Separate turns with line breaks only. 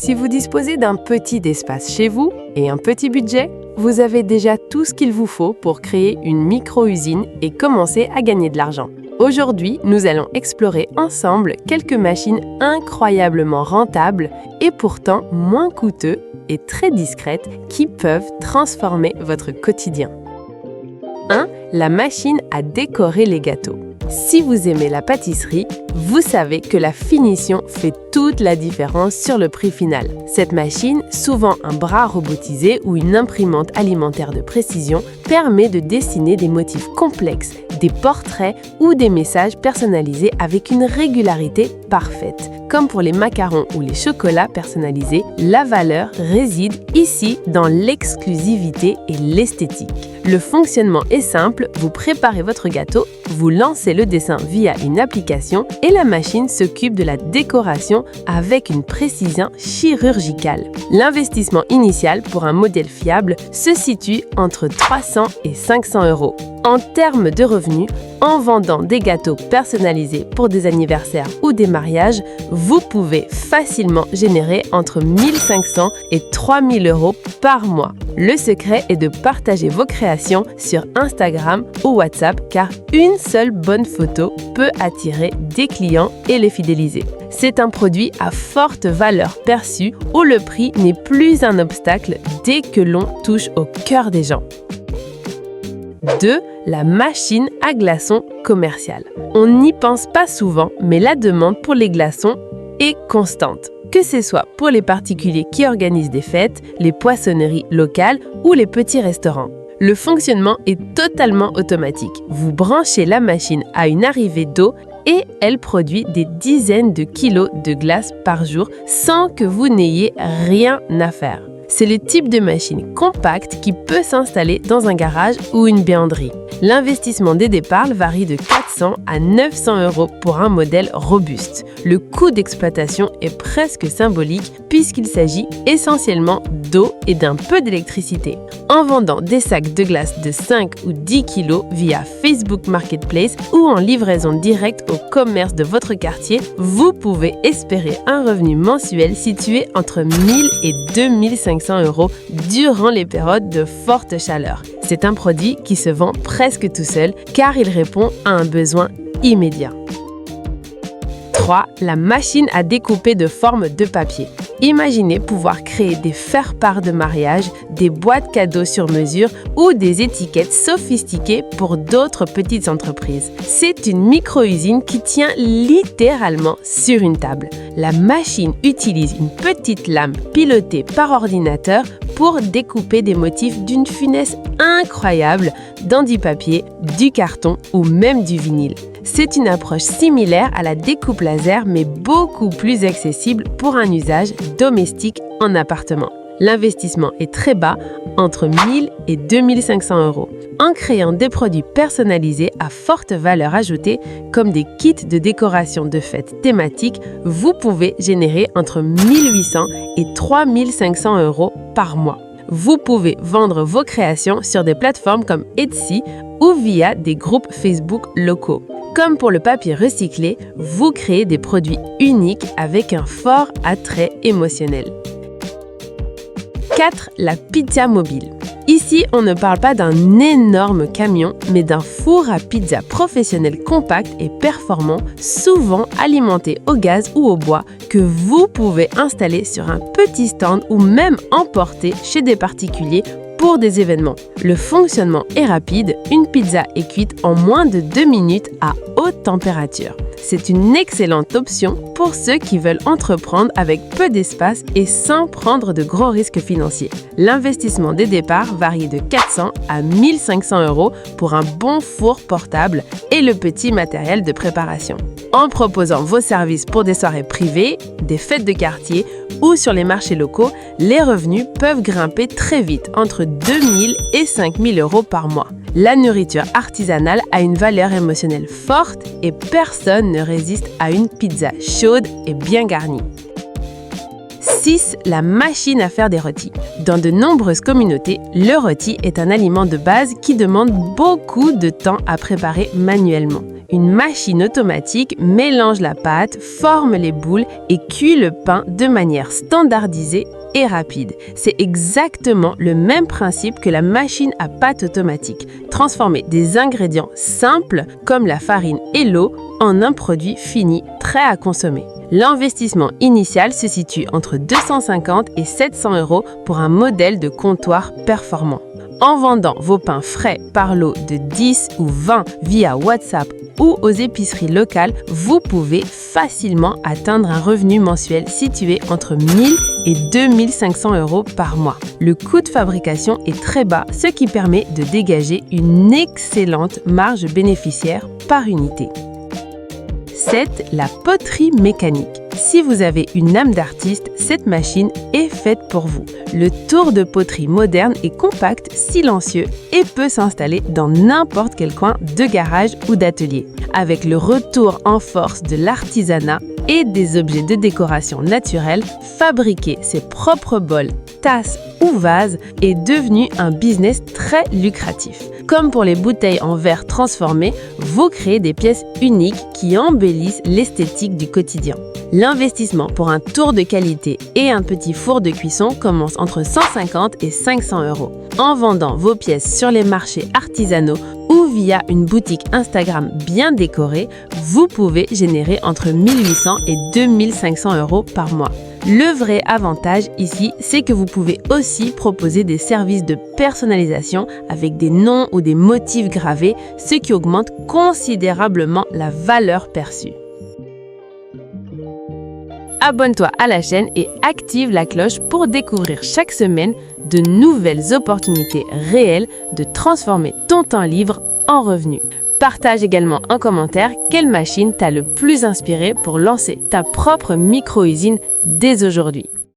Si vous disposez d'un petit espace chez vous et un petit budget, vous avez déjà tout ce qu'il vous faut pour créer une micro-usine et commencer à gagner de l'argent. Aujourd'hui, nous allons explorer ensemble quelques machines incroyablement rentables et pourtant moins coûteuses et très discrètes qui peuvent transformer votre quotidien. 1. La machine à décorer les gâteaux. Si vous aimez la pâtisserie, vous savez que la finition fait toute la différence sur le prix final. Cette machine, souvent un bras robotisé ou une imprimante alimentaire de précision, permet de dessiner des motifs complexes, des portraits ou des messages personnalisés avec une régularité parfaite. Comme pour les macarons ou les chocolats personnalisés, la valeur réside ici dans l'exclusivité et l'esthétique. Le fonctionnement est simple, vous préparez votre gâteau, vous lancez le dessin via une application et la machine s'occupe de la décoration avec une précision chirurgicale. L'investissement initial pour un modèle fiable se situe entre 300 et 500 €. En termes de revenus, en vendant des gâteaux personnalisés pour des anniversaires ou des mariages, vous pouvez facilement générer entre 1 500 et 3 000 € par mois. Le secret est de partager vos créations sur Instagram ou WhatsApp car une seule bonne photo peut attirer des clients et les fidéliser. C'est un produit à forte valeur perçue où le prix n'est plus un obstacle dès que l'on touche au cœur des gens. 2. La machine à glaçons commerciale. On n'y pense pas souvent, mais la demande pour les glaçons est constante. Que ce soit pour les particuliers qui organisent des fêtes, les poissonneries locales ou les petits restaurants. Le fonctionnement est totalement automatique. Vous branchez la machine à une arrivée d'eau et elle produit des dizaines de kilos de glace par jour sans que vous n'ayez rien à faire. C'est le type de machine compacte qui peut s'installer dans un garage ou une buanderie. L'investissement des départs varie de 400 à 900 € pour un modèle robuste. Le coût d'exploitation est presque symbolique puisqu'il s'agit essentiellement d'eau et d'un peu d'électricité. En vendant des sacs de glace de 5 ou 10 kg via Facebook Marketplace ou en livraison directe au commerce de votre quartier, vous pouvez espérer un revenu mensuel situé entre 1 000 et 2 500 € durant les périodes de forte chaleur. C'est un produit qui se vend presque tout seul car il répond à un besoin immédiat. 3. La machine à découper de forme de papier. Imaginez pouvoir créer des faire-part de mariage, des boîtes cadeaux sur mesure ou des étiquettes sophistiquées pour d'autres petites entreprises. C'est une micro-usine qui tient littéralement sur une table. La machine utilise une petite lame pilotée par ordinateur pour découper des motifs d'une finesse incroyable dans du papier, du carton ou même du vinyle. C'est une approche similaire à la découpe laser mais beaucoup plus accessible pour un usage domestique en appartement. L'investissement est très bas, entre 1 000 et 2 500 €. En créant des produits personnalisés à forte valeur ajoutée, comme des kits de décoration de fêtes thématiques, vous pouvez générer entre 1 800 et 3 500 € par mois. Vous pouvez vendre vos créations sur des plateformes comme Etsy ou via des groupes Facebook locaux. Comme pour le papier recyclé, vous créez des produits uniques avec un fort attrait émotionnel. 4. La pizza mobile. Ici, on ne parle pas d'un énorme camion, mais d'un four à pizza professionnel compact et performant, souvent alimenté au gaz ou au bois, que vous pouvez installer sur un petit stand ou même emporter chez des particuliers pour des événements. Le fonctionnement est rapide, une pizza est cuite en moins de 2 minutes à haute température. C'est une excellente option pour ceux qui veulent entreprendre avec peu d'espace et sans prendre de gros risques financiers. L'investissement des départs varie de 400 à 1 500 € pour un bon four portable et le petit matériel de préparation. En proposant vos services pour des soirées privées, des fêtes de quartier ou sur les marchés locaux, les revenus peuvent grimper très vite, entre 2 000 et 5 000 € par mois. La nourriture artisanale a une valeur émotionnelle forte et personne ne résiste à une pizza chaude et bien garnie. 6. La machine à faire des rôtis. Dans de nombreuses communautés, le rôti est un aliment de base qui demande beaucoup de temps à préparer manuellement. Une machine automatique mélange la pâte, forme les boules et cuit le pain de manière standardisée et rapide. C'est exactement le même principe que la machine à pâte automatique. Transformer des ingrédients simples comme la farine et l'eau en un produit fini prêt à consommer. L'investissement initial se situe entre 250 et 700 € pour un modèle de comptoir performant. En vendant vos pains frais par lot de 10 ou 20 via WhatsApp ou aux épiceries locales, vous pouvez facilement atteindre un revenu mensuel situé entre 1000 et 2500 € par mois. Le coût de fabrication est très bas, ce qui permet de dégager une excellente marge bénéficiaire par unité. 7. La poterie mécanique. Si vous avez une âme d'artiste, cette machine est faite pour vous. Le tour de poterie moderne est compact, silencieux et peut s'installer dans n'importe quel coin de garage ou d'atelier. Avec le retour en force de l'artisanat et des objets de décoration naturelle, fabriquer ses propres bols, tasses ou vases est devenu un business très lucratif. Comme pour les bouteilles en verre transformées, vous créez des pièces uniques qui embellissent l'esthétique du quotidien. L'investissement pour un tour de qualité et un petit four de cuisson commence entre 150 et 500 €. En vendant vos pièces sur les marchés artisanaux ou via une boutique Instagram bien décorée, vous pouvez générer entre 1800 et 2500 € par mois. Le vrai avantage ici, c'est que vous pouvez aussi proposer des services de personnalisation avec des noms ou des motifs gravés, ce qui augmente considérablement la valeur perçue. Abonne-toi à la chaîne et active la cloche pour découvrir chaque semaine de nouvelles opportunités réelles de transformer ton temps libre en revenu. Partage également en commentaire quelle machine t'a le plus inspiré pour lancer ta propre micro-usine dès aujourd'hui.